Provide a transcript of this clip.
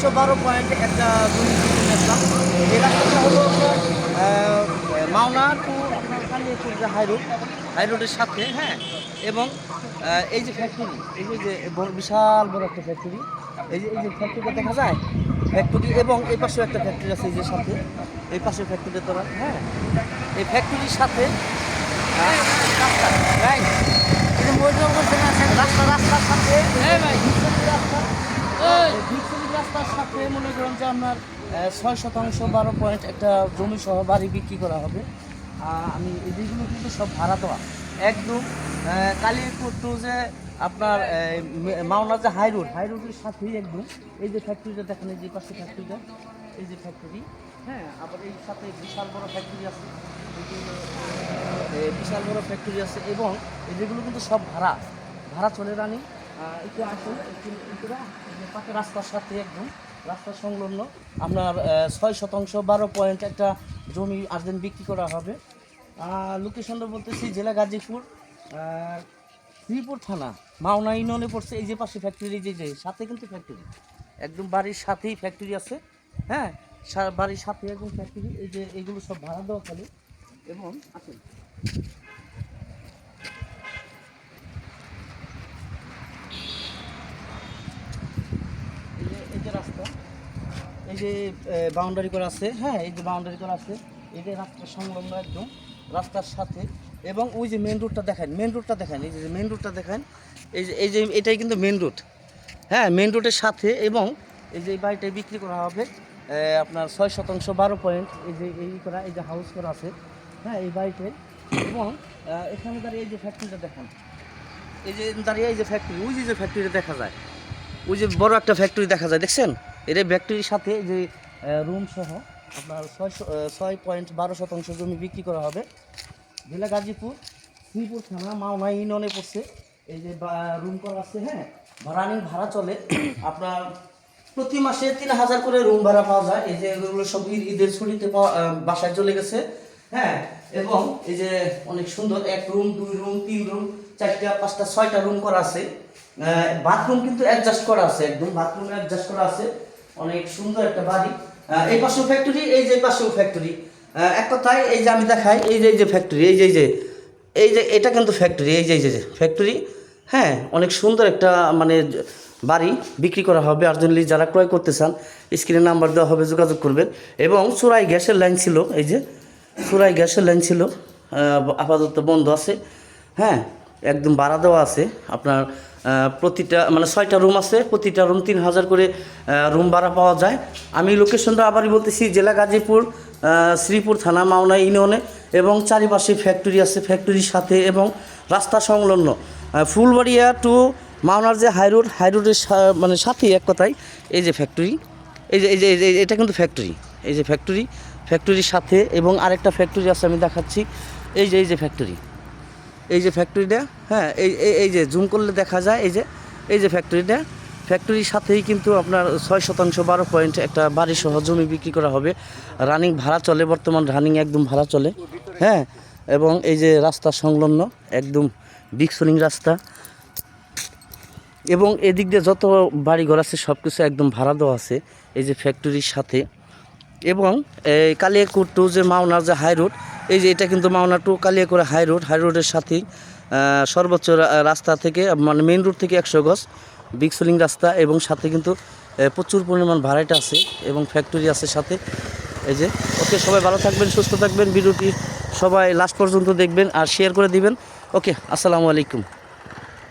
612 একটা জমি দেখলাম। এই রাস্তাটা হলো মাওনা টু আপনার কালিয়াকুর যে হাই রোডের সাথে, হ্যাঁ। এবং এই যে ফ্যাক্টরি, এই যে বিশাল বড় একটা ফ্যাক্টরি, এই যে ফ্যাক্টরিটা দেখা যায়, ফ্যাক্টরি এবং এই পাশেও একটা ফ্যাক্টরি আছে এই যে সাথে, এই পাশে ফ্যাক্টরিটা তোরা, হ্যাঁ। এই ফ্যাক্টরির সাথে রাস্তার সাথে রাস্তার সাথে মনে করেন যে আপনার 6% একটা জমি সহ বাড়ি বিক্রি করা হবে। আমি এইগুলো কিন্তু সব ভাড়া দেওয়া একদম কালিয়াকুর টু যে আপনার মাওনা যে হাই রোডের সাথেই একদম। এই যে ফ্যাক্টরিটা দেখেন, এই যে পাশে ফ্যাক্টরিটা, এই যে ফ্যাক্টরি, হ্যাঁ। আবার এই সাথে বিশাল বড় ফ্যাক্টরি আছে, বিশাল বড় ফ্যাক্টরি আছে। এবং যেগুলো কিন্তু সব ভাড়া চলে রানি। একটু আসুন, পাশে রাস্তার সাথে একদম রাস্তার সংলগ্ন আপনার 6% একটা জমি আর্জেন্ট বিক্রি করা হবে। লোকেশনটা বলতেছি জেলা গাজীপুর, শ্রীপুর থানা, মাওনা ইউনিয়নে পড়ছে। এই যে পাশে ফ্যাক্টরি, যে সাথে কিন্তু ফ্যাক্টরি, একদম বাড়ির সাথেই ফ্যাক্টরি আছে, হ্যাঁ। বাড়ির সাথে একদম ফ্যাক্টরি। এই যে এইগুলো সব ভাড়া দেওয়া খালি। এবং আসুন, এই যে রাস্তা, এই যে বাউন্ডারি করা আছে, হ্যাঁ। এই যে বাউন্ডারি করা আছে, এই যে রাস্তার সংলগ্ন একদম রাস্তার সাথে। এবং ওই যে মেন রোডটা দেখেন, এই যে মেন রোডটা দেখেন, এই যে এটাই কিন্তু মেন রোড, হ্যাঁ। মেন রোডের সাথে। এবং এই যে এই বাড়িটাই বিক্রি করা হবে আপনার 6% এই যে এই যে হাউস করা আছে, হ্যাঁ, এই বাড়িটাই। এবং এখানে দাঁড়িয়ে এই যে ফ্যাক্টরিটা দেখেন, এই যে দাঁড়িয়ে এই যে ফ্যাক্টরি, ওই যে ফ্যাক্টরিটা দেখা যায়, ওই যে বড় একটা ফ্যাক্টরি দেখা যায়, দেখছেন? এর ফ্যাক্টরির সাথে যে রুম সহ আপনার 6.12% জমি বিক্রি করা হবে। জেলা গাজীপুর, শ্রীপুর থানা, মাওনা ইউনিয়নে পড়ছে। এই যে রুম করা আছে, হ্যাঁ। রানিং ভাড়া চলে আপনার প্রতি মাসে 3000 করে রুম ভাড়া পাওয়া যায়। এই যে এগুলো সব ঈদের ছুটিতে বাসায় চলে গেছে, হ্যাঁ। এবং এই যে অনেক সুন্দর 1 রুম 2 রুম 3 রুম 4টা 5টা 6টা রুম করা আছে। বাথরুম কিন্তু অ্যাডজাস্ট করা আছে, একদম বাথরুম অ্যাডজাস্ট করা আছে। অনেক সুন্দর একটা বাড়ি। এই পাশেও ফ্যাক্টরি, এই যে পাশেও ফ্যাক্টরি। এক কথায় এই যে আমি দেখাই, এই যে ফ্যাক্টরি, এই যে এটা কিন্তু ফ্যাক্টরি, এই যে ফ্যাক্টরি, হ্যাঁ। অনেক সুন্দর একটা মানে বাড়ি বিক্রি করা হবে। আর্জেন্টলি যারা ক্রয় করতে চান স্ক্রিনে নাম্বার দেওয়া হবে, যোগাযোগ করবেন। এবং চোরাই গ্যাসের লাইন ছিল, এই যে চোরাই গ্যাসের লাইন ছিল, আপাতত বন্ধ আছে, হ্যাঁ। একদম ভাড়া দেওয়া আছে আপনার প্রতিটা মানে 6টা রুম আছে, প্রতিটা রুম 3000 করে রুম ভাড়া পাওয়া যায়। আমি লোকেশনটা আবারই বলতেছি, জেলা গাজীপুর, শ্রীপুর থানা, মাওনা ইউনিয়নে। এবং চারিপাশে ফ্যাক্টরি আছে, ফ্যাক্টরির সাথে এবং রাস্তা সংলগ্ন ফুলবাড়িয়া টু মাওনার যে হাইরোডের মানে সাথেই এক কথায় এই যে ফ্যাক্টরি, এই যে এটা কিন্তু ফ্যাক্টরি, এই যে ফ্যাক্টরির সাথে। এবং আরেকটা ফ্যাক্টরি আছে, আমি দেখাচ্ছি, এই যে ফ্যাক্টরিটা, হ্যাঁ। এই যে জুম করলে দেখা যায়, এই যে ফ্যাক্টরির সাথেই কিন্তু আপনার 6% একটা বাড়ি সহ জমি বিক্রি করা হবে। রানিং ভাড়া চলে, বর্তমান রানিং একদম ভাড়া চলে, হ্যাঁ। এবং এই যে রাস্তা সংলগ্ন একদম বিগ সোলিং রাস্তা। এবং এদিক দিয়ে যত বাড়িঘর আছে সব কিছু একদম ভাড়া দেওয়া আছে এই যে ফ্যাক্টরির সাথে। এবং এই কালিয়াকুর টু যে মাওনার যে হাই রোড, এই যে এটা কিন্তু মাওনা টু কালিয়াকুর হাই রোডের সাথেই সর্বোচ্চ রাস্তা থেকে মানে মেন রোড থেকে 100 গজ বিগ সোলিং রাস্তা। এবং সাথে কিন্তু প্রচুর পরিমাণ ভাড়াটা আছে এবং ফ্যাক্টরি আছে সাথে। এই যে ওকে, সবাই ভালো থাকবেন, সুস্থ থাকবেন। ভিডিওটি সবাই লাস্ট পর্যন্ত দেখবেন আর শেয়ার করে দিবেন। ওকে, আসসালামু আলাইকুম।